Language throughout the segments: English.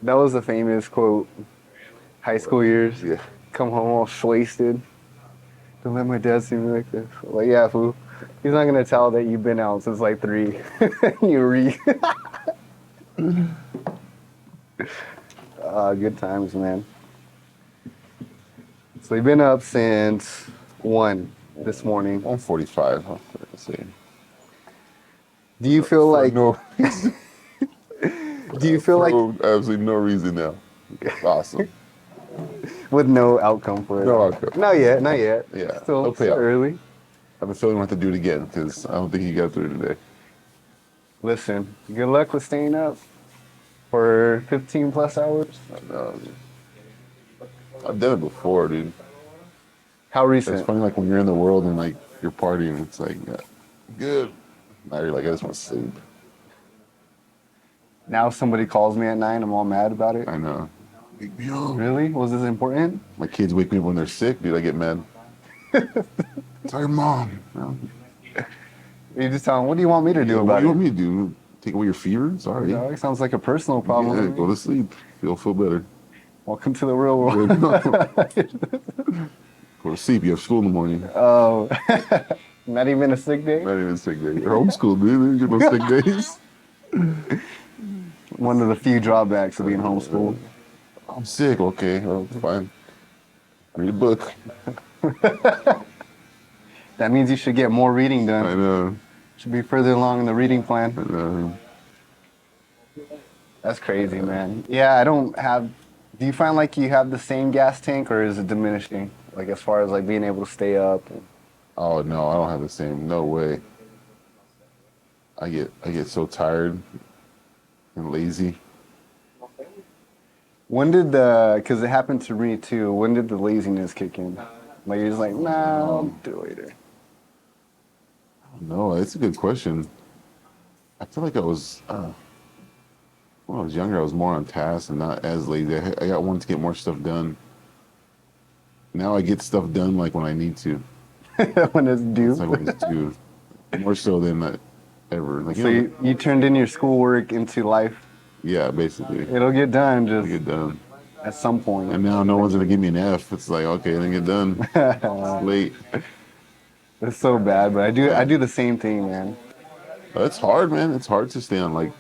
That was a famous quote. High school years. Yeah. Come home all wasted. Don't let my dad see me like this. Like, yeah, fool. He's not gonna tell that you've been out since like 3. You re. Good times, man. So you've been up since 1 this morning. 1:45. Let's see. Do you feel For like? no, Do you feel like absolutely no reason now. Awesome. with no outcome for it? No outcome. Not yet. Not yet. Yeah, Still, no still payout. early. I have a feeling we'll have to do it again because I don't think he got through today. Listen, good luck with staying up for 15 plus hours. I've done it before, dude. How It's recent? funny, like when you're in the world and like you're partying, it's like good. Now you're like, I just want to sleep. Now somebody calls me at 9, I'm all mad about it. I know. Wake me up. Really? Was this important? My kids wake me up when they're sick, dude. I get mad. Tell your mom. No. You just tell them, what do you want me to do What about do you want it? me to do? Take away your fever? Sorry. Dog, sounds like a personal Yeah, problem. go to sleep. You'll feel better. Welcome to the real world. Go to sleep. You have school in the morning. Oh, not even a sick day? Not even sick day. You're homeschooled, dude. You get no sick days. One of the few drawbacks of being homeschooled. I'm sick. Okay, well, fine. Read a book. That means you should get more reading I done. know. Should be further along in the reading plan. I know. That's crazy, man. Yeah, I don't have. Do you find like you have the same gas tank, or is it diminishing? Like as far as like being able to stay up. Oh no, I don't have the same. No way. I get so tired and lazy. When did the? Because it happened to me too. When did the laziness kick in? Like you're just like, nah, I'll do it later. No, it's a good question. I feel like I was when I was younger, I was more on task and not as lazy. I got wanted to get more stuff done. Now I get stuff done like when I need to. When it's due. It's like when it's due. More so than ever. Like So you turned in your schoolwork into life. yeah, basically. It'll get done I just get done. at some point. And now no one's gonna give me an F. It's like, okay, I didn't get done. It's late. It's so bad, but I do the same thing, man. It's hard, man. It's hard to stay on to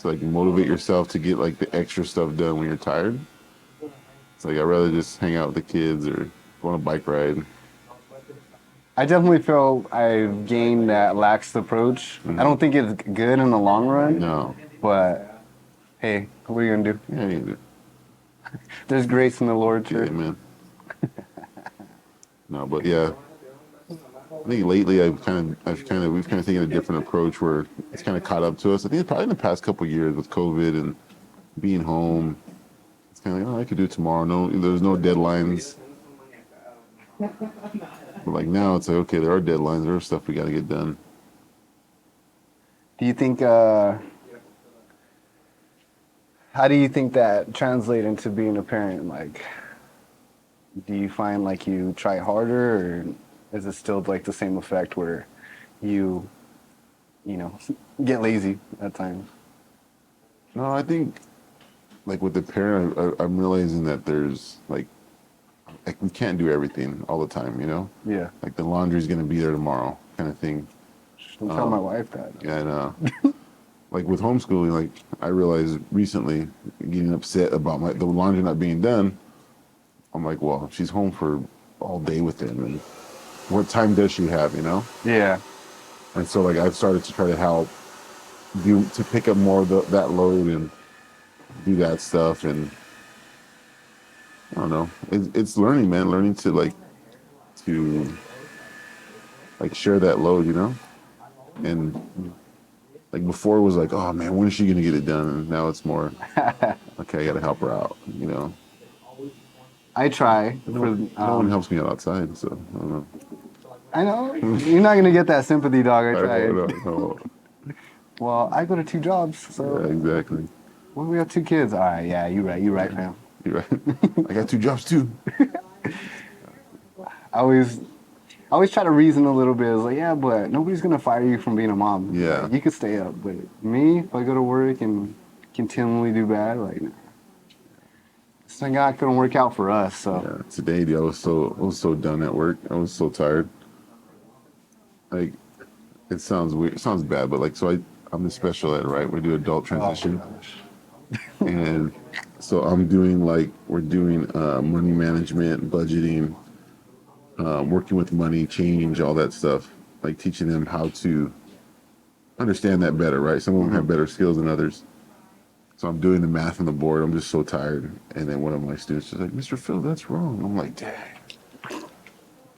like motivate yourself to get like the extra stuff done when you're tired. It's like I'd rather just hang out with the kids or go on a bike ride. I definitely feel I've gained that laxed approach. I don't think it's good in the long run, No. but hey, what are you gonna do? Yeah, you There's grace in the Lord, yeah, church. man. No, but yeah. I think lately we've kind of taken a different approach where it's kind of caught up to us. I think probably in the past couple of years with COVID and being home, it's kind of like, oh, I could do it tomorrow. No, there's no deadlines. But like now, it's like okay, there are deadlines. There are stuff we got to get done. Do you think? How do you think that translate into being a parent? Like, do you find like you try harder, or is it still like the same effect where you know, get lazy at times? No, I think like with the parent, I'm realizing that there's like we can't do everything all the time. You know, Yeah. like the laundry's gonna be there tomorrow, kind of thing. Don't tell my wife that. Yeah, I know. Like with homeschooling, like I realized recently, getting upset about the laundry not being done. I'm like, well, she's home for all day with them, and what time does she have? You know? Yeah. And so like I've started to try to help to pick up more of that load and do that stuff, and I don't know. It's learning, man. Learning to share that load, you know, and. Like before it was like, oh man, when is she gonna get it done? And now it's more, okay, I gotta help her out, you know. I try. No one helps me out outside, so I don't know. I know. You're not going to get that sympathy, dog. I tried. No. Well, I go to 2 jobs, so. Yeah, exactly. Well, we have 2 kids. All right, yeah, you're right, fam. You're right. I got 2 jobs too. I always try to reason a little bit. It's like, yeah, but nobody's going to fire you from being a mom. Yeah. Like, you could stay up, but me, if I go to work and continually do bad, like, nah. It's not gonna work out for us. So Yeah, today, dude, I was so done at work. I was so tired. Like, it sounds weird. It sounds bad, but like, so I'm the special ed, right? We do adult oh transition, gosh. and so I'm doing like we're doing money management, budgeting, working with money, change, all that stuff. Like teaching them how to understand that better, right? Some of them have better skills than others. So I'm doing the math on the board. I'm just so tired. And then one of my students is like, Mr. Phil, that's wrong. I'm like, dang,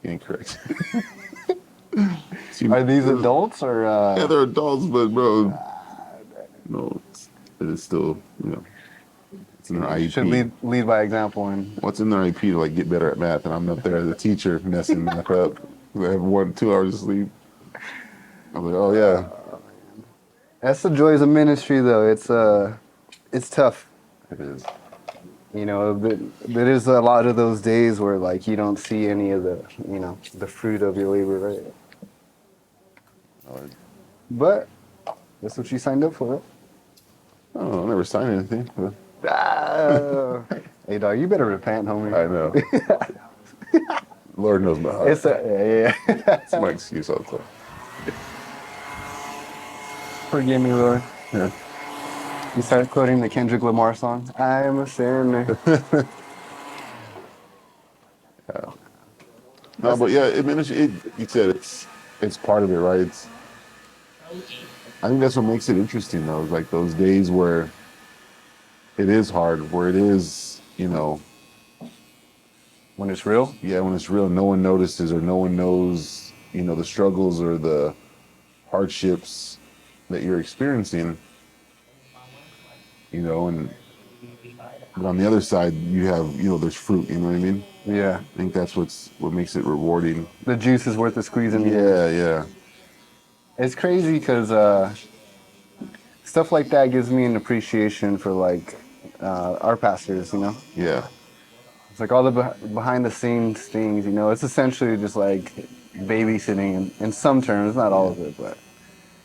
incorrect. See, Are these adults or? yeah, they're adults, but bro, no, it is still, it's in their IEP. Should lead by example and What's in their IEP to like get better at math? And I'm up there as a teacher messing math up. I have 1-2 hours of sleep. I'm like, oh yeah, that's the joys of ministry though. It's tough. it is. You know, there is a lot of those days where like you don't see any of the, the fruit of your labor, right? But that's what you signed up for. Oh, I never signed anything. But Ah. Hey dog, you better repent, homie. I know. Lord knows my heart. Yeah. That's my excuse all the time. Forgive me, Lord. Yeah. You start quoting the Kendrick Lamar song. I am a sinner. No, but yeah, you said it's part of it, right? I think that's what makes it interesting, though. Is like those days where it is hard, where it is, When it's real. yeah, when it's real, no one notices or no one knows, the struggles or the hardships that you're experiencing, and but on the other side, you have, there's fruit, you know what I mean? Yeah. I think that's what makes it rewarding. The juice is worth the squeezing. Yeah. It's crazy because stuff like that gives me an appreciation for like our pastors, Yeah. It's like all the behind the scenes things, It's essentially just like babysitting in some terms, not all of it, but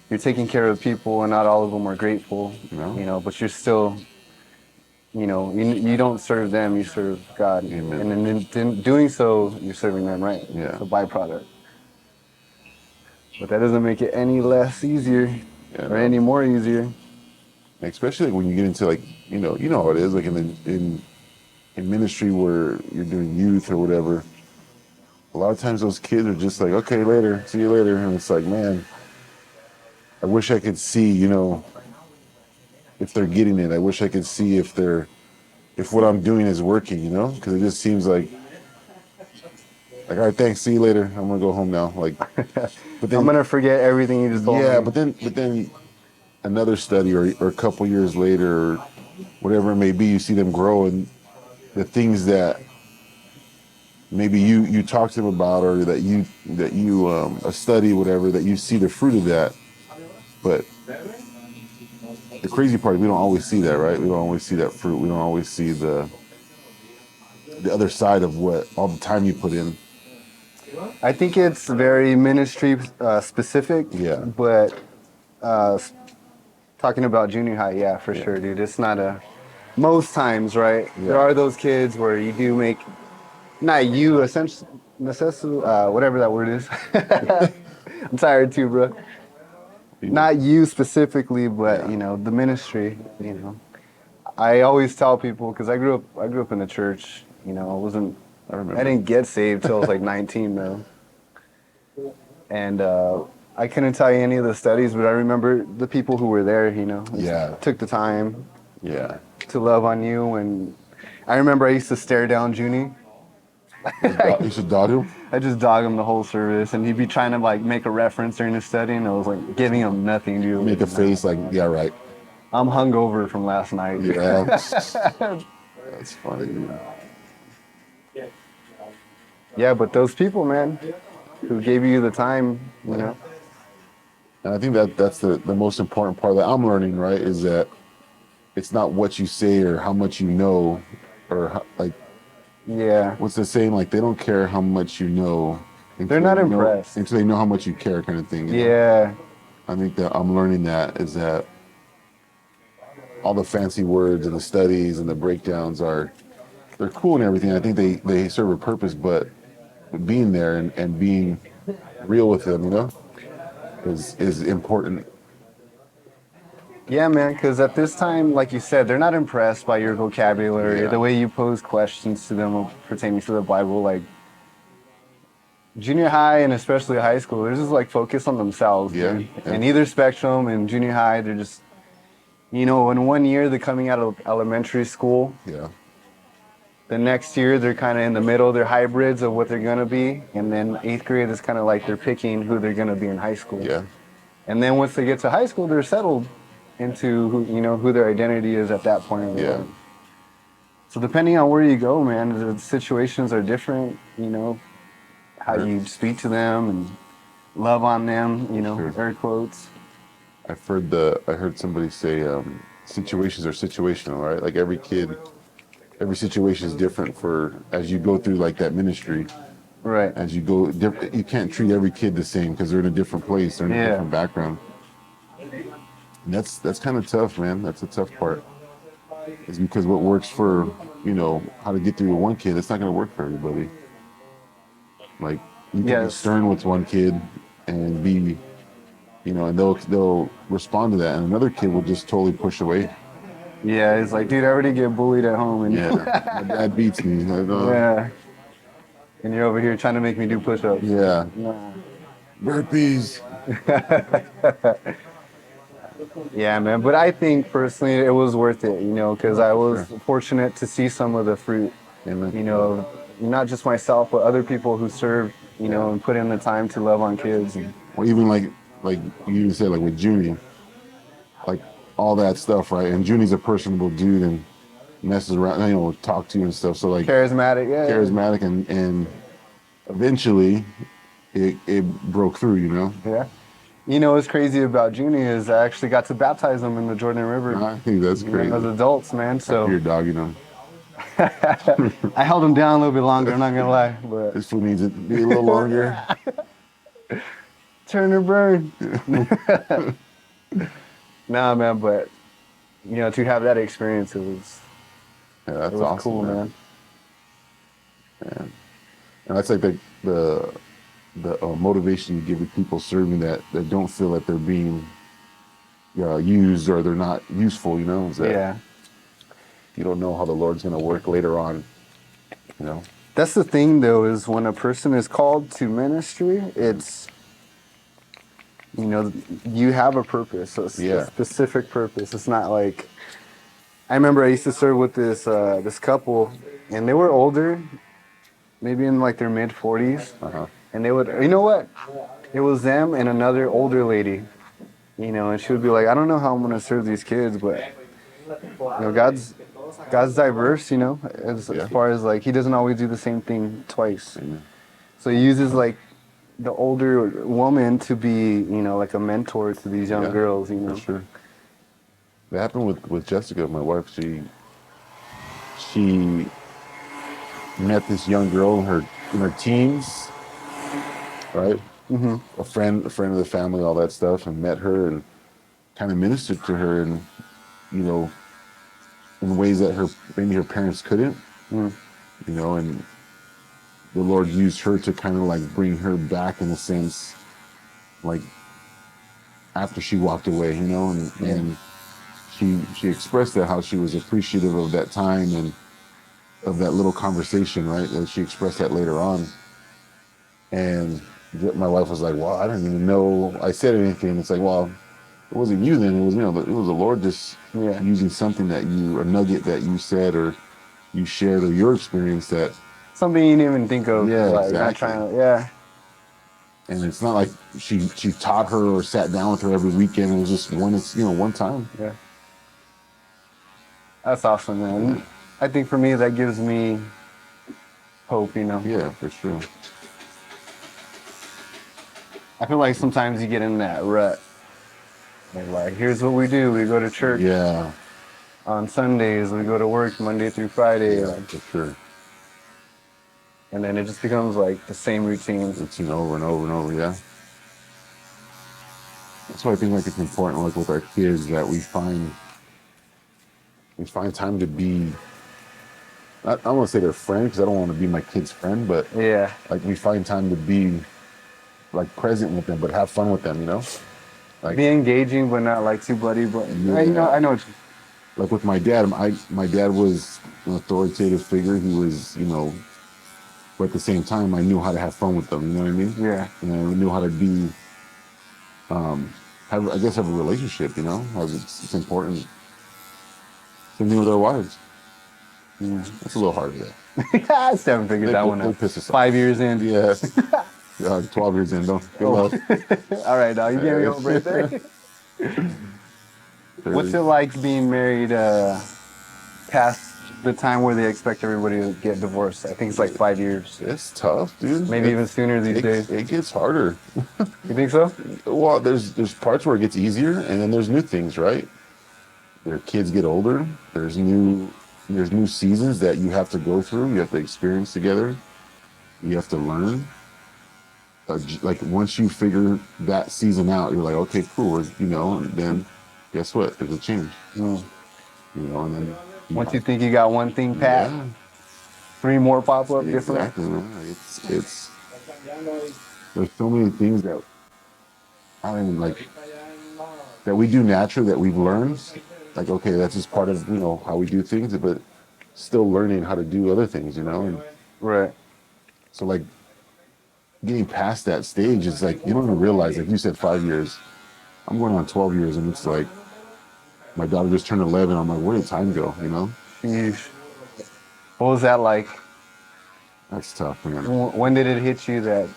you're taking care of people and not all of them are grateful, No. but you're still, you don't serve them, you serve God. Amen. And in doing so, you're serving them, right? Yeah. It's a byproduct. But that doesn't make it any less easier Yeah, or no. any more easier. Especially like when you get into like, you know how it is, like in ministry where you're doing youth or whatever. A lot of times those kids are just like, okay, later, see you later. And it's like, man, I wish I could see, if they're getting it. I wish I could see if what I'm doing is working, because it just seems like, all right, thanks, see you later. I'm gonna go home now. Like, but then I'm gonna forget everything you just told me. yeah, but then another study or a couple years later, or whatever it may be, you see them grow and the things that maybe you talk to them about or that you a study, whatever, that you see the fruit of that. But the crazy part is we don't always see that, right? We don't always see that fruit. We don't always see the other side of what all the time you put in. I think it's very ministry specific. Yeah. But talking about junior high, yeah, for sure, dude. It's not most times, right? Yeah. There are those kids where you do make, not you, essentially, whatever that word is. I'm tired too, bro. Not you specifically, but the ministry. I always tell people because I grew up in the church. I remember. I didn't get saved till I was like 19 though, and I couldn't tell you any of the studies, but I remember the people who were there. Yeah. Took the time Yeah. to love on you, and I remember I used to stare down Junie. You should dog him? I just dog him the whole service, and he'd be trying to like make a reference during the study, and I was like giving him nothing, dude. Make a face like, yeah, right. I'm hungover from last night. Dude. Yeah. That's funny. Dude. Yeah, but those people, man, who gave you the time, And I think that's the most important part that I'm learning, right? Is that it's not what you say or how much you know, or like Yeah. what's the saying? Like they don't care how much you know. They're not impressed until they know how much you care, kind of thing. You know? Yeah. I think that I'm learning that is that all the fancy words and the studies and the breakdowns are they're cool and everything. I think they serve a purpose, but being there and being real with them, is important. Yeah, man, because at this time, like you said, they're not impressed by your vocabulary, Yeah. the way you pose questions to them pertaining to the Bible. Like junior high and especially high school, they're just like focused on themselves, Yeah, dude. yeah. And either spectrum in junior high, they're just, in 1 year they're coming out of elementary school. Yeah, The next year they're kind of in the middle. They're hybrids of what they're gonna be, and then eighth grade is kind of like they're picking who they're gonna be in high school. yeah, And then once they get to high school, they're settled into who their identity is at that point in their yeah. life. So depending on where you go, man, the situations are different. How Sure. you speak to them and love on them. Sure. Air quotes. I heard somebody say, situations are situational, right? Like every situation is different as you go through like that ministry. Right. As you go, you can't treat every kid the same because they're in a different place, they're in a different background. And that's kind of tough, man. That's the tough part. Is because what works for how to get through with one kid, it's not going to work for everybody. Like you can be Yes. stern with one kid and be, and they'll respond to that, and another kid will just totally push away. Yeah, it's like, dude, I already get bullied at home, and Yeah, my dad beats me. yeah, and you're over here trying to make me do push-ups. Yeah, Nah. burpees. Yeah, man. But I think personally it was worth it, because I was Sure. fortunate to see some of the fruit, Amen. not just myself, but other people who serve, and put in the time to love on kids. Or even like you even said, like with Junie, like all that stuff, right? And Junie's a personable dude and messes around, talk to you and stuff. So like Charismatic, yeah. charismatic, and eventually it broke through, Yeah. What's crazy about Junie is I actually got to baptize them in the Jordan River. I think that's crazy. As adults, man. So Your dog, I held them down a little bit longer, I'm not gonna lie. But this food needs it to be a little longer. turn or burn. Nah, man, but to have that experience, it was Yeah, that's it was awesome, cool, man. And that's like the motivation you give the people serving that don't feel that they're being used or they're not useful. Is that Yeah. you don't know how the Lord's going to work later on. That's the thing, though, is when a person is called to ministry, it's, you have a purpose, a specific purpose. It's not like, I remember I used to serve with this couple, and they were older, maybe in like their mid 40s, and they would, it was them and another older lady, and she would be like, I don't know how I'm gonna serve these kids, but God's diverse, as far as like He doesn't always do the same thing twice. Amen. So He uses like the older woman to be, like a mentor to these young girls, For sure. That happened with Jessica, my wife. She met this young girl in her teens, right? Mm-hmm. A friend of the family, all that stuff, and met her and kind of ministered to her, and in ways that maybe her parents couldn't, and the Lord used her to kind of like bring her back in a sense, like after she walked away, and she expressed that how she was appreciative of that time and of that little conversation, right? And she expressed that later on. And my wife was like, well, I didn't even know I said anything. It's like, well, it wasn't you then. It was, it was the Lord just using something a nugget that you said or you shared or your experience that. Something you didn't even think of. Yeah, like, exactly. Not trying to, And it's not like she taught her or sat down with her every weekend. It was just one time. Yeah. That's awesome, man. Yeah. I think for me, that gives me hope, Yeah, for sure. I feel like sometimes you get in that rut. And like, here's what we do. We go to church Yeah. on Sundays. We go to work Monday through Friday. Yeah, for sure. And then it just becomes like the same routine. Routine over and over and over, yeah. That's why I think like it's important, like with our kids, that we find time to be I don't want to say they're friend because I don't want to be my kid's friend, but Yeah. like we find time to be like present with them, but have fun with them, you know? Like, Be engaging, but not like too bloody. But yeah. I know. What Like with my dad, my dad was an authoritative figure. He was, you know, but at the same time, I knew how to have fun with them. You know what I mean? yeah. And I knew how to be, have I guess have a relationship. You know, it's important. Same thing with our wives. Yeah. That's a little harder there. I still haven't figured that one They out. piss us off. 5 years in. Yeah, 12 years in. Don't good Oh. luck. All right, dog. You gave me over right there. What's it like being married past the time where they expect everybody to get divorced? I think it's like 5 years. It's tough, dude. Maybe even sooner these days. It gets harder. You think so? Well, there's parts where it gets easier, and then there's new things, right? Their kids get older. There's new seasons that you have to go through. You have to experience together. You have to learn. Like once you figure that season out, you're like, okay, cool, you know. And then, guess what? There's a change, Mm. you know. And then Once you think you got one thing pat, yeah, 3 more pop up different. exactly. Man. It's there's so many things that I don't even like that we do naturally that we've learned. Like, okay, that's just part of how we do things, but still learning how to do other things, you know. And Right. so like getting past that stage is like you don't even realize. Like you said, 5 years. I'm going on 12 years, and it's like my daughter just turned 11. I'm like, where did time go? You know, Yeesh. What was that like? that's tough, man. When did it hit you that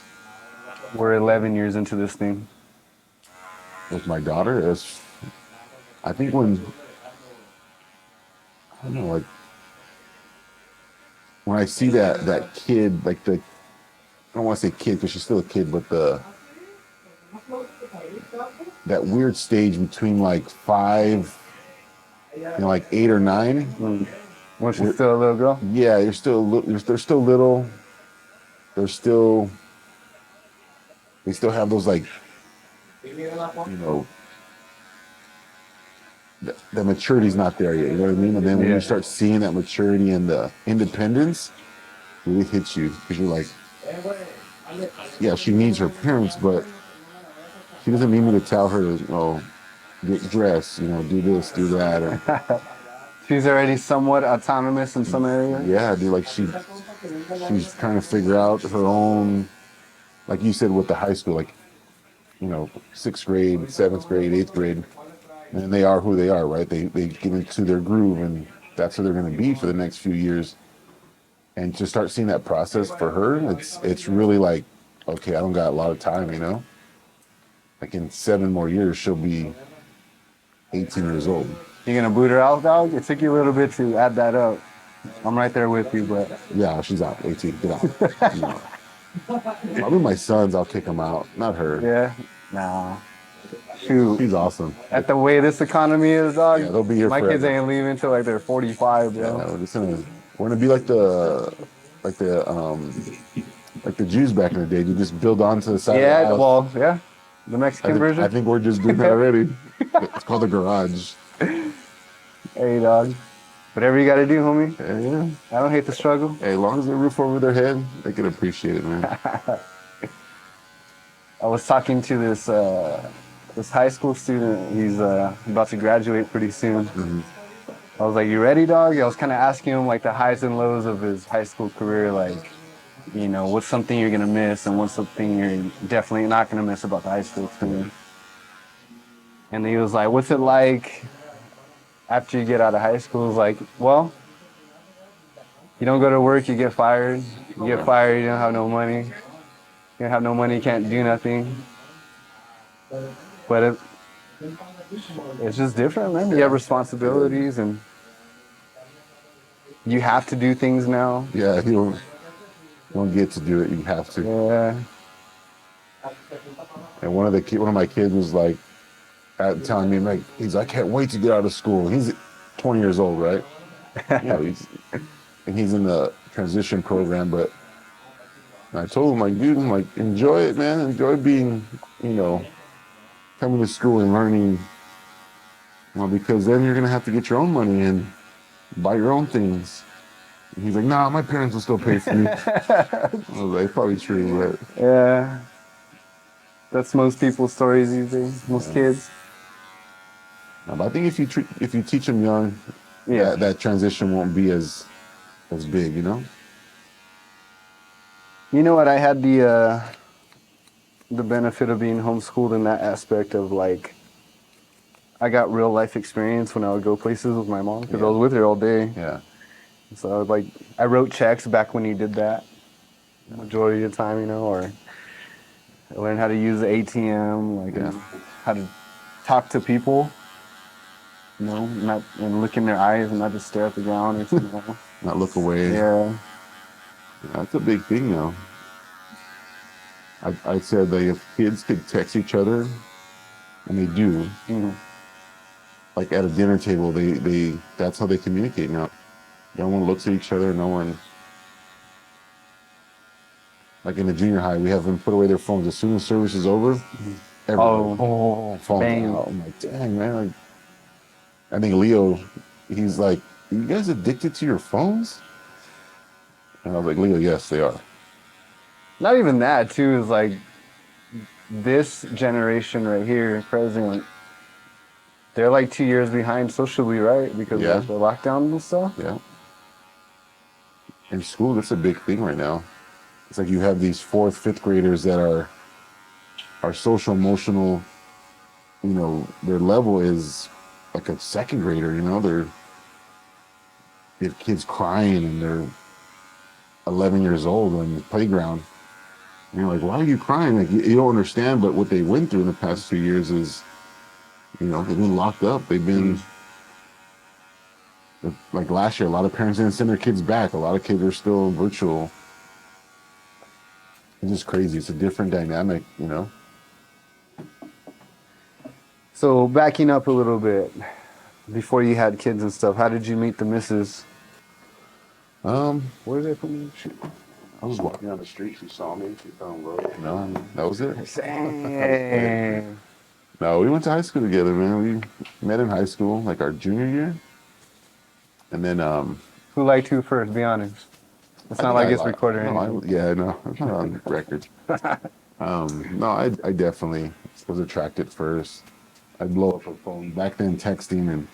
we're 11 years into this thing? With my daughter, I think when I don't know, like when I see that kid, like I don't want to say kid because she's still a kid, but that weird stage between like 5 and like 8 or 9. When she's still a little girl? Yeah, they're still little. They're still they still have those like the maturity's not there yet. You know what I mean? And then when Yeah. you start seeing that maturity and the independence, it really hits you because you're like, yeah, she needs her parents, but she doesn't need me to tell her to, get dressed, do this, do that. Or, She's already somewhat autonomous in some areas. yeah, dude, like she's trying to figure out her own, like you said with the high school, like, 6th grade, 7th grade, 8th grade, and they are who they are, right? They get into their groove, and that's who they're going to be for the next few years. And to start seeing that process for her, it's really like, okay, I don't got a lot of time, Like in 7 more years, she'll be 18 years old. You gonna boot her out, dog? It took you a little bit to add that up. I'm right there with you, but Yeah, she's out. 18. Get out. Probably my sons. I'll kick them out. Not her. yeah, nah. Shoot. She's awesome. At the way this economy is, dog, Yeah, they'll be here my kids forever. ain't leaving until like they're 45, bro. Yeah, we're gonna be like the Jews back in the day. You just build onto the side Yeah, of the house. well, yeah. The Mexican version? I think we're just doing that already. It's called the garage. Hey, dog. Whatever you gotta do, homie. Yeah. I don't hate the struggle. Hey, as long as they roof over their head, they can appreciate it, man. I was talking to this high school student. He's about to graduate pretty soon. I was like, "You ready, dog?" I was kind of asking him like the highs and lows of his high school career, like, what's something you're gonna miss and what's something you're definitely not gonna miss about the high school experience. And he was like, "What's it like after you get out of high school?" It's like, well, you don't go to work, you get fired. You get fired, you don't have no money. You don't have no money, you can't do nothing. But it's just different, man. You have responsibilities and you have to do things now. Yeah, you don't get to do it. You have to. Yeah. And one of my kids was like, telling me, like, I can't wait to get out of school. He's 20 years old, right? He's in the transition program, but I told him, like, dude, enjoy it, man. Enjoy being, coming to school and learning. Well, because then you're gonna have to get your own money and buy your own things. And he's like, nah, my parents will still pay for me. I was like, probably true, Yeah, that's most people's stories these days. Most but, kids. but I think if you teach them young, Yeah. that transition won't be as big, you know? You know what? I had the benefit of being homeschooled in that aspect of like I got real life experience when I would go places with my mom because I Yeah. was with her all day. Yeah. So I would, like I wrote checks back when you did that majority of the time, or I learned how to use the ATM, like Yeah. and how to talk to people, not and look in their eyes and not just stare at the ground or something. Not look away. Yeah. That's a big thing now. I said that if kids could text each other, and they do, Mhm. like at a dinner table, they that's how they communicate now. No one looks at each other. No one, like in the junior high, we have them put away their phones as soon as service is over. Everybody, phones bang. out. I'm like, dang man. Like, I think Leo, he's like, you guys addicted to your phones? And I was like, Leo, yes, they are. Not even that too is like this generation right here, present, they're like 2 years behind socially, right? Because Yeah. of the lockdown and stuff. Yeah. In school, that's a big thing right now. It's like you have these fourth, fifth graders that are social emotional, their level is like a second grader, they have kids crying and they're 11 years old on the playground. And you're like, why are you crying? Like you don't understand, but what they went through in the past 2 years is, they've been locked up. They've been like last year, a lot of parents didn't send their kids back. A lot of kids are still virtual. It's just crazy. It's a different dynamic. So backing up a little bit, before you had kids and stuff, how did you meet the missus? Where did I put me? I was walking down the street. She saw me. She found road. No, that was it. Dang. No, we went to high school together, man. We met in high school, like our junior year, and then Who liked who first? Be honest. It's not like it's recorded or anything. No, it's not on record. No, I definitely was attracted first. I'd blow up her phone back then, texting and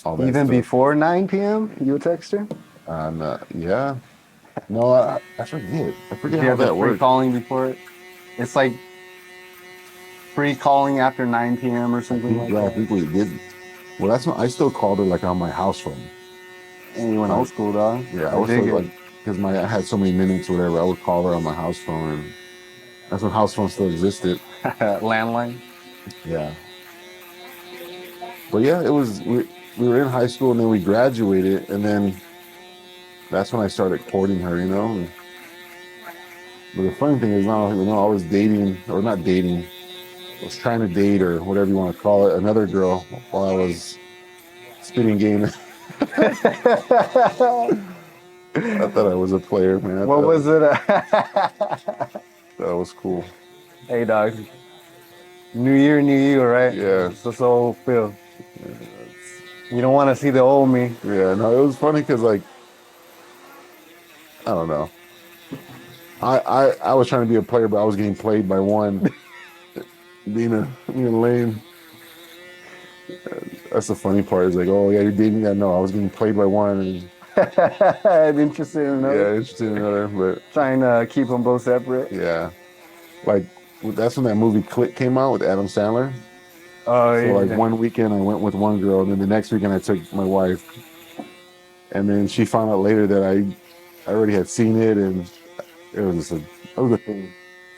all that. Even stuff. before 9 p.m., you would text her? Yeah. No, I forget. I forget Do you how have the that free works. calling before it? It's like free calling after 9 p.m. or something like Yeah, I that. think we did. Well, that's when I still called her like on my house phone. And you went old school, dog. Yeah, I I was dig so, it. like, because I had so many minutes, whatever. I would call her on my house phone, and that's when house phones still existed. Landline. Yeah. But yeah, we were in high school and then we graduated, and then that's when I started courting her. But the funny thing is now, I was dating, or not dating, I was trying to date, or whatever you want to call it, another girl while I was spitting game. I thought I was a player, man. What was it? That was cool. Hey, dog. New year, new you, right? Yeah. It's just old Phil. You don't want to see the old me. Yeah, no, it was funny because, like, I don't know. I was trying to be a player, but I was getting played by one, being lame. That's the funny part. Is like, oh yeah, you're dating that. No, I was getting played by one, and I'm interested in another. yeah, interested in another. But Trying to keep them both separate. yeah, like that's when that movie Click came out with Adam Sandler. Oh, So yeah. like one weekend I went with one girl, and then the next weekend I took my wife, and then she found out later that I already had seen it, and it was a thing.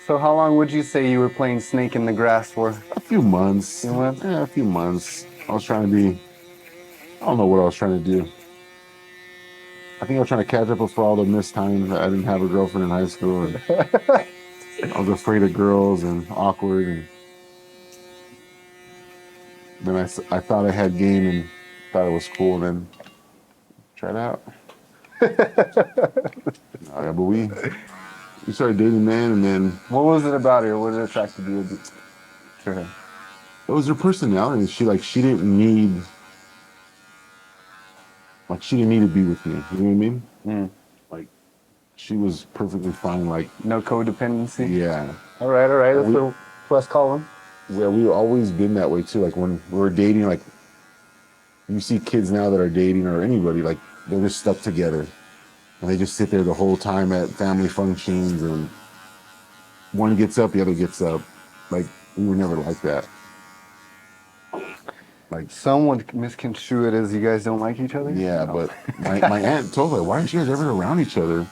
So how long would you say you were playing snake in the grass for? A few months. Few months? Yeah, a few months. I was trying to be. I don't know what I was trying to do. I think I was trying to catch up with all the missed times that I didn't have a girlfriend in high school, and I was afraid of girls and awkward, and then I thought I had game and thought it was cool, and then tried it out. Yeah, but we started dating then, and then What was it about her? What attracted you to her? it was her personality. She didn't need Like she didn't need to be with me. You know what I mean? Mm. Like she was perfectly fine. Like No codependency. yeah, All right. That's we, the plus column. yeah, we've always been that way too. Like when we were dating, like you see kids now that are dating or anybody, like they're just stuck together and they just sit there the whole time at family functions and one gets up, the other gets up. Like we were never like that. Like Some would misconstrue it as you guys don't like each other. yeah, No. but my aunt told her, why aren't you guys ever around each other?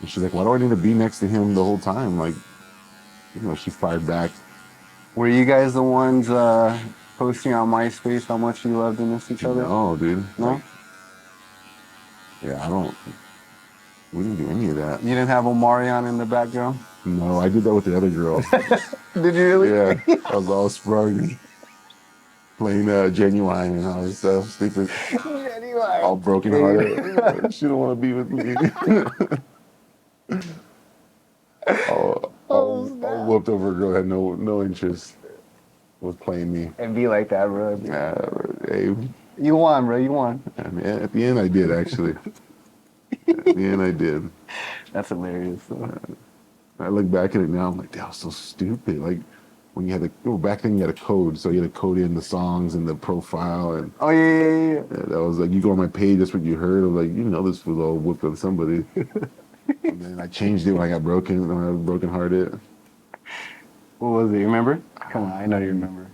And she's like, why do I need to be next to him the whole time? Like, you know, she fired back. Were you guys the ones posting on MySpace how much you loved and missed each other? No, dude. No? Like, yeah, we didn't do any of that. You didn't have Omarion in the background? No, I did that with the other girl. Did you really? Yeah, I was all sprung, playing Genuine and all this stuff, sleeping, Genuine. all broken hearted. She don't want to be with me. all whooped over a girl that had no interest was playing me. And be like that, bro. Hey, You won, bro. You won. I mean, at the end I did actually. At the end I did. That's hilarious. I look back at it now, I'm like, that was so stupid. Like when you had back then you had a code, so you had to code in the songs and the profile, and Oh, yeah. that was like, you go on my page, that's what you heard. I'm like, you know, this was all whooped on somebody. And then I changed it when I got broken, when I was brokenhearted. What was it? You remember? Come on, I know you remember.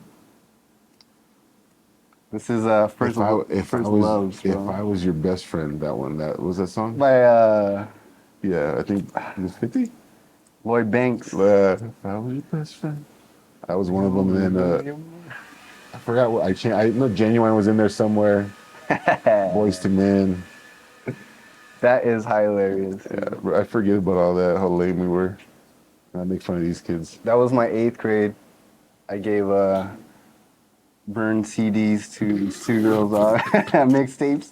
This is first loves, if bro. I was your best friend, that was that song? By Yeah, I think it was 50. Lloyd Banks. If I was your best friend, that was one of them. And then I forgot what I changed. I know Genuine was in there somewhere. Boys to Men. That is hilarious. Yeah, I forget about all that. How lame we were. I make fun of these kids. That was my 8th grade. I gave burned CDs to 2 girls mixtapes.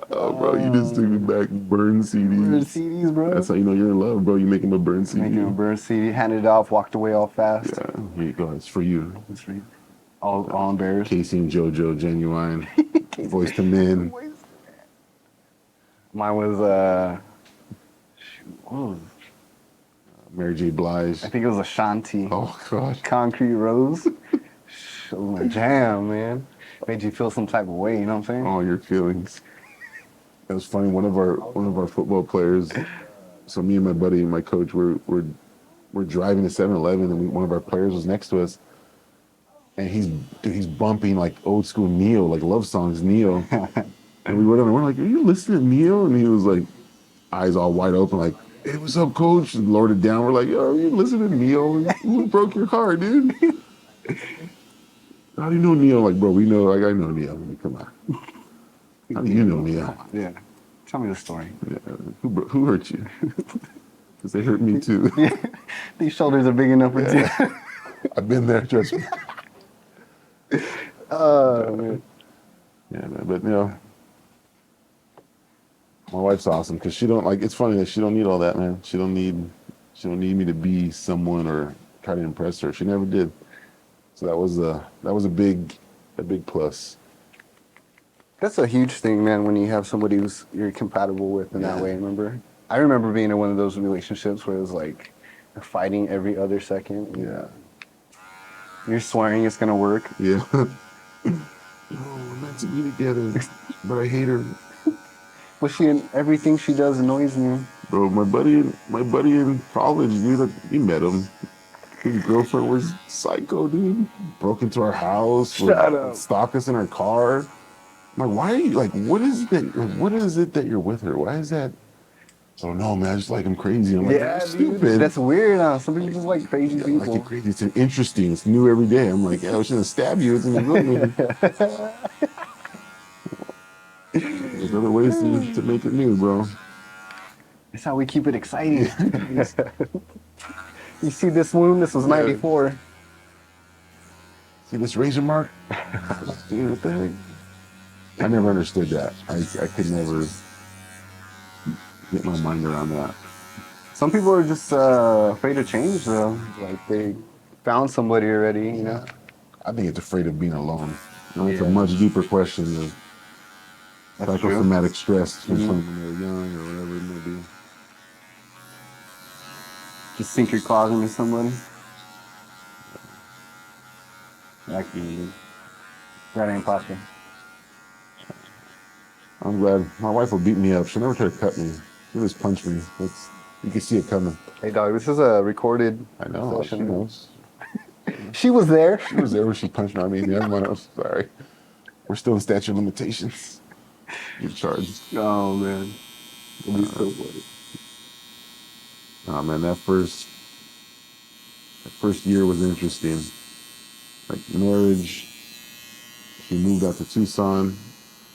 Oh, bro, you just took me back. Burn CDs. Burned CDs, bro. That's how you know you're in love, bro. You make him a burn CD. Making a burn CD, handed it off, walked away all fast. Yeah, here you go. It's for you. That's right. All embarrassed. Casey and JoJo, Genuine. Voice to Men. Mine was what was it? Mary J. Blige. I think it was Ashanti. Oh, God. Concrete Rose. It was my jam, man. Made you feel some type of way, you know what I'm saying? All your feelings. It was funny. One of our football players. So me and my buddy and my coach we're driving to 7-Eleven, and one of our players was next to us, and he's bumping like old school Neo, like love songs Neo. And we went on and we're like, "Are you listening to Neo?" And he was like, eyes all wide open, like, "Hey, what's up, coach?" And lowered it down. We're like, "Yo, are you listening to Neo? Who broke your heart, dude?" How do you know Neo? Like, bro, we know. Like, I know Neo. Like, come on. How do you know Neo? Yeah. Tell me the story. Yeah. Who hurt you? Because they hurt me too. Yeah. These shoulders are big enough for two. I've been there, trust me. Oh, man. Yeah, man. But you know, my wife's awesome because she don't like. It's funny that she don't need all that, man. She don't need me to be someone or try to impress her. She never did. So that was a big plus. That's a huge thing, man, when you have somebody you're compatible with in that way, remember? I remember being in one of those relationships where it was like you're fighting every other second. Yeah. You're swearing it's going to work. Yeah. Oh, we're meant to be together, but I hate her. But everything she does annoys me. Bro, my buddy in college, dude, you met him. His girlfriend was psycho, dude. Broke into our house. Shut up. Stalked us in our car. I'm like, why are you like? What is it that you're with her? Why is that? So no, man, I just like him crazy. I'm like, Yeah, that's dude, stupid. that's weird. Some people just like crazy Like people. it crazy. It's interesting. It's new every day. I'm like, yeah, I shouldn't stab you. It's in the movie. There's other ways to make it new, bro. That's how we keep it exciting. You see this wound? This was 94. See this razor mark? Dude, what the heck? I never understood that. I could never get my mind around that. Some people are just afraid to change, though. Like they found somebody already, you know? I think it's afraid of being alone. You know, it's a Yeah. much deeper question. That's true. psychosomatic stress from someone when they're young or whatever it may be. Just sink your claws into somebody. That can be. That ain't possible. I'm glad my wife will beat me up. She'll never try to cut me. She'll just punch me. You can see it coming. Hey, dog, this is a recorded I know. She session. knows. She was there. She was there when she punched me. I mean, never mind. I'm sorry. We're still in statute of limitations. You're charged. Oh, man. It'll be so funny. Oh man, that first year was interesting. Like marriage. She moved out to Tucson.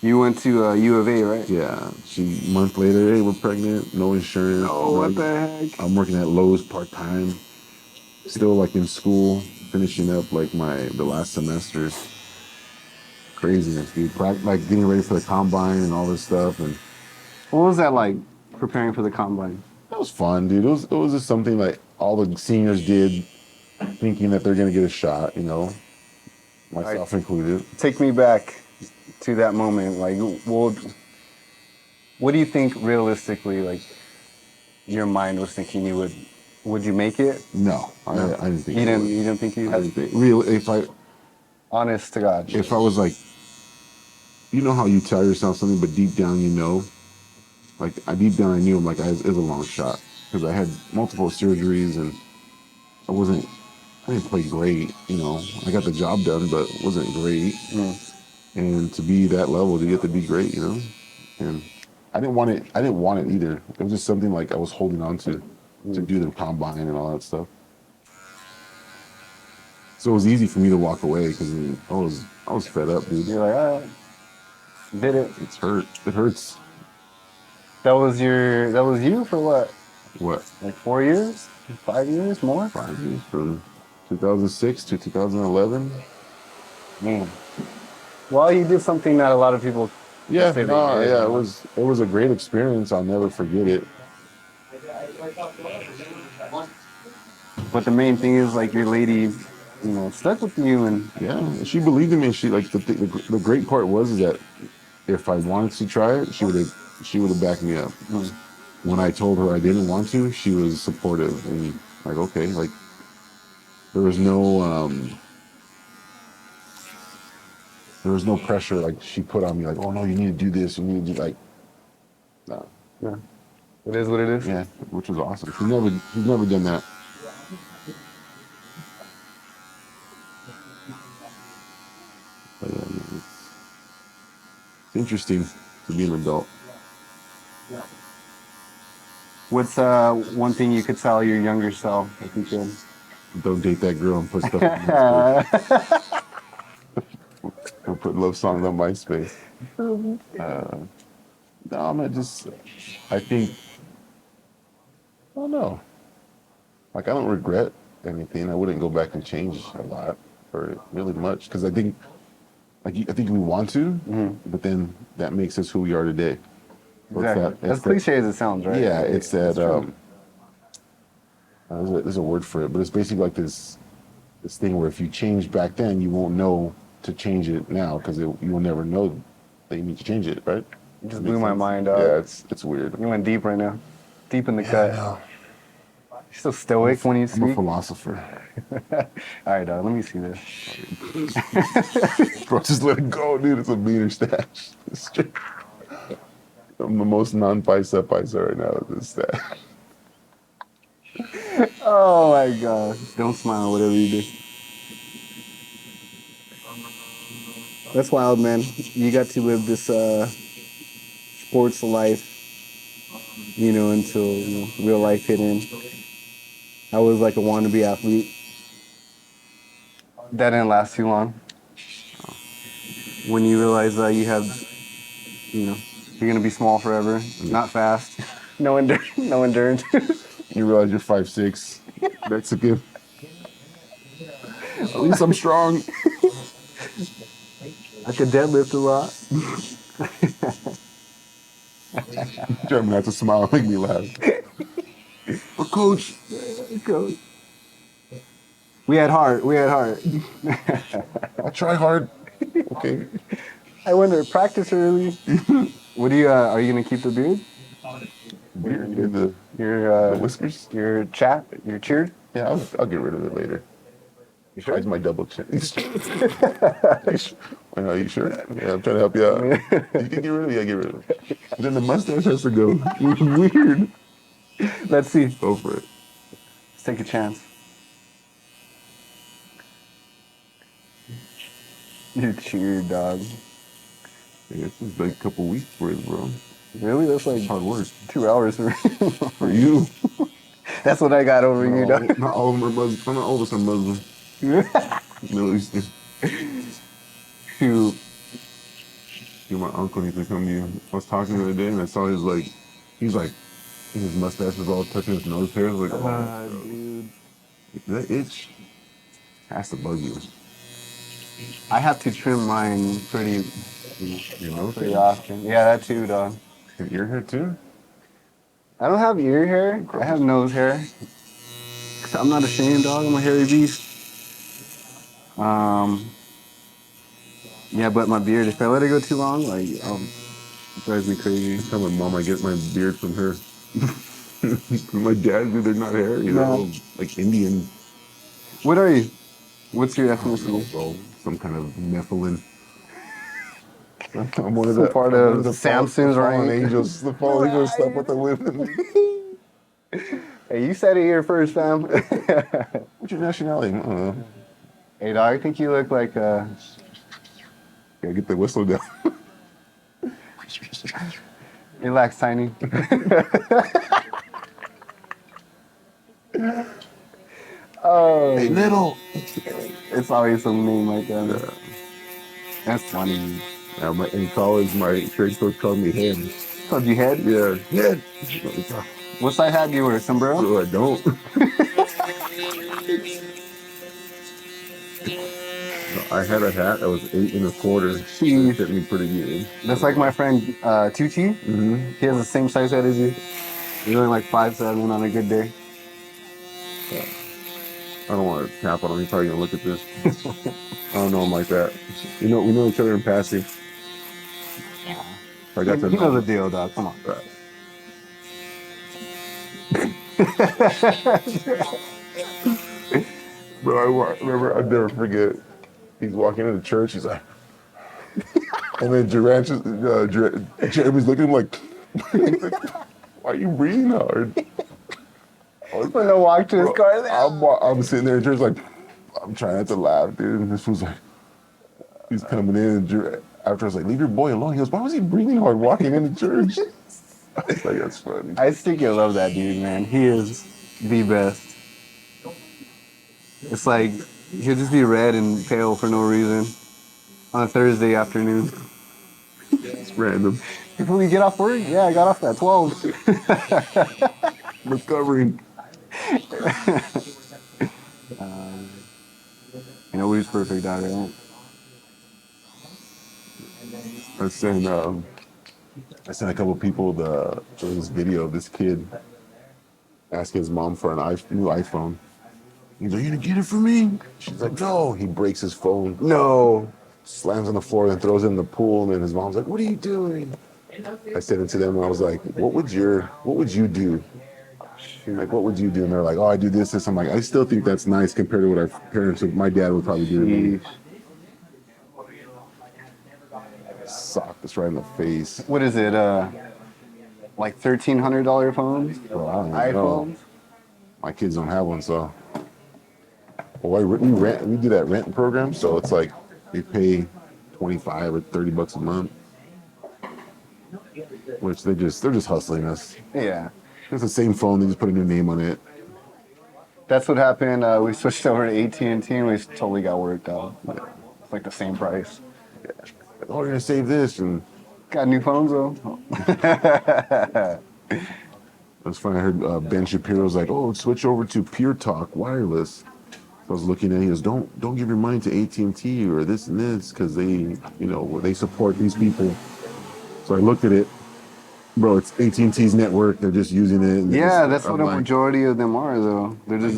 You went to U of A, right? Yeah. She a month later, hey, we're pregnant. No insurance. Oh, what the heck? I'm working at Lowe's part time. Still like in school, finishing up like the last semester. Craziness, dude. Like getting ready for the combine and all this stuff, and What was that like, preparing for the combine? that was fun, dude. It was just something like all the seniors did, thinking that they're gonna get a shot, myself included. Take me back to that moment. Like, what do you think realistically, like, your mind was thinking you would you make it? No, I didn't think You it didn't. would. You didn't think you I had. didn't think real. Honest to God. If I was like, you know how you tell yourself something, but deep down you know, like deep down I knew I'm like it's a long shot because I had multiple surgeries and I didn't play great, I got the job done, but it wasn't great. And to be that level, to get to be great, and I didn't want it. I didn't want it either. It was just something like I was holding on to do the combine and all that stuff. So it was easy for me to walk away because I was fed up, dude. You're like, all right, did it. It's hurt. It hurts. That was you for what? What? Like 4 years? 5 years more? 5 years from 2006 to 2011. Man. Well, you did something that a lot of people. Yeah, say they no, did. yeah, it was a great experience. I'll never forget it. But the main thing is like your lady, stuck with you and. Yeah, she believed in me. She like the great part was is that if I wanted to try it, she would have backed me up. When I told her I didn't want to, she was supportive and like okay, like there was no pressure like she put on me like oh no you need to do this you need to do like no. Yeah. It is what it is. Yeah, which was awesome. She's never done that. But, yeah, it's interesting to be an adult. What's one thing you could tell your younger self if you could? Don't date that girl and put stuff on MySpace. Or put love songs on MySpace. No, I think, I don't know. Like, I don't regret anything. I wouldn't go back and change a lot or really much because I think we want to, but then that makes us who we are today. Exactly. As cliche as it sounds, right? Yeah, it's that. There's a word for it, but it's basically like this thing where if you change back then, you won't know to change it now because you will never know that you need to change it, right? You just blew my mind up. Yeah, it's weird. You went deep right now, deep in the cut. You're so stoic when you I'm a speak. philosopher. All right, dog. Let me see this. Bro, just let it go, dude. It's a meter stash. I'm the most non-paisa right now with this stash. Oh my God! Don't smile, whatever you do. That's wild, man. You got to live this sports life, until real life hit in. I was like a wannabe athlete. That didn't last too long. When you realize that you have, you're gonna be small forever, not fast, no endurance. You realize you're 5'6", Mexican. At least I'm strong. I could deadlift a lot. Trying not to smile and make me laugh. But coach. Coach. We had heart. I try hard. Okay. I went to practice early. What do you? Are you gonna keep the beard? Beard and the Your whiskers. your chat, your cheered. Yeah, I'll get rid of it later. You sure? How's my double chin? Are you sure? Yeah, I'm trying to help you out. You can get rid of it. Yeah, get rid of it. But then the mustache has to go. Weird. Let's see. Go for it. Let's take a chance. You're cheered, dog. Yeah, it's just like a couple weeks for it, bro. Really? That's like It's hard work 2 hours for me. for you. That's what I got over you, dog. Not all of them are Muslim. Not all of us are Muslim. Middle Eastern. Shoot. My uncle needs to come to you. I was talking the other day and I saw his mustache was all touching his nose hair. I was like, oh, Dude. that itch has to bug you. I have to trim mine pretty You know? pretty often. Yeah, that too, dog. And ear hair too? I don't have ear hair. I have nose hair. I'm not ashamed, dog. I'm a hairy beast. Yeah, but my beard, if I let it go too long, like, it drives me crazy. I tell my mom I get my beard from her. My dad, dude, they're not hair, you know, like Indian. What are you? What's your ethnicity? So some kind of Nephilim. I'm one of Some the part I'm one of the Samson's fallen rank. angels. The fallen angels stuff with the women. Hey, you said it here first, fam. What's your nationality? I don't know. Hey, dog, I think you look like Gotta get the whistle down. Relax, Tiny. Oh, Hey, little. it's always some name like that. That's funny. In college, my trade coach called me Head. Called you head? Yeah, Head. What side hat do you wear? Sombrero? So I don't. I had a hat that was 8 1/4. Jeez. It fit me pretty good. That's like my friend Tucci. Mm-hmm. He has the same size head as you. He's only like 5'7" on a good day. I don't want to tap on him. He's probably gonna look at this. I don't know him like that. We know each other in passing. I got to You know the deal, dog. Come on. Right. Bro, I remember, I'll never forget. He's walking into church. He's like, and then Jeremy's looking at him like, why are you breathing hard? When I walk to his car, I'm sitting there in church like, I'm trying not to laugh, dude. And this was like, he's coming in. And after I was like, leave your boy alone. He goes, why was he breathing hard walking into church? I was like, that's funny. I still love that dude, man. He is the best. It's like he'll just be red and pale for no reason on a Thursday afternoon. It's random. Before you get off work? Yeah, I got off at 12. Recovering. Nobody's perfect out there. I sent a couple people this video of this kid asking his mom for a new iPhone. He's like, "You gonna get it for me?" She's like, "No." He breaks his phone. No. Slams on the floor and throws it in the pool. And then his mom's like, "What are you doing?" I said it to them and I was like, what would you do? Like, what would you do? And they're like, "Oh, I do this." I'm like, I still think that's nice compared to what our parents, my dad would probably do to me. Sock this right in the face. What is it? Like $1,300 phones? Well, I don't know. iPhones? My kids don't have one, so. Well, we do that rent program, so it's like they pay $25 or $30 a month, which they're just hustling us. Yeah. It's the same phone. They just put a new name on it. That's what happened. We switched over to AT&T and we totally got worked out. It's like the same price. Yeah. Like, oh, you're gonna save this, and Got new phones though. that's funny. I heard Ben Shapiro's like, "Oh, switch over to Pure Talk Wireless." So I was looking at it, he goes, "Don't give your money to AT&T or this and this because they support these people." So I looked at it, bro. It's AT&T's network. They're just using it. Yeah, that's what a majority of them are though. They're just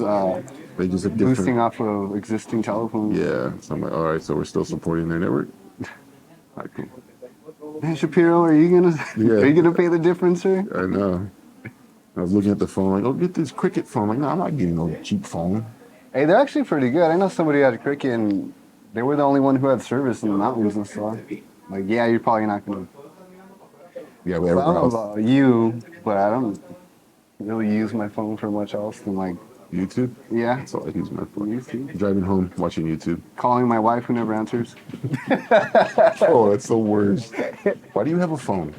They just have boosting different. off of existing telephones. Yeah. So I'm like, all right. So we're still supporting their network. All right, cool. Man, Shapiro, are you gonna Yeah. are you gonna pay the difference, sir? I know. I was looking at the phone, like, oh, get this Cricket phone. Like, no, I'm not getting no cheap phone. Hey, they're actually pretty good. I know somebody had a Cricket, and they were the only one who had service in the mountains and stuff. Like, yeah, you're probably not gonna. Yeah, but Well, I everywhere don't know else. about you, but I don't really use my phone for much else than like, YouTube? yeah, That's all I use my phone. YouTube. Driving home, watching YouTube. Calling my wife who never answers. Oh, that's the worst. Why do you have a phone?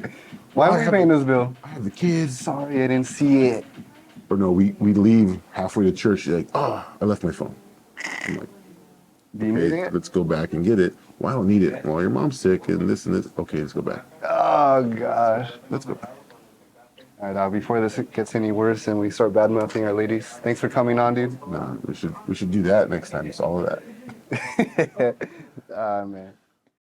Why Well, are we paying this bill? I have the kids. Sorry, I didn't see it. Or no, we leave halfway to church. You're like, oh, I left my phone. I'm like, Do you need okay, it? let's go back and get it. Well, I don't need it. Well, your mom's sick and this and this. Okay, let's go back. Oh gosh. Let's go back. All right, before this gets any worse and we start bad mouthing our ladies, thanks for coming on, dude. Nah, we should do that next time. It's all of that. Man.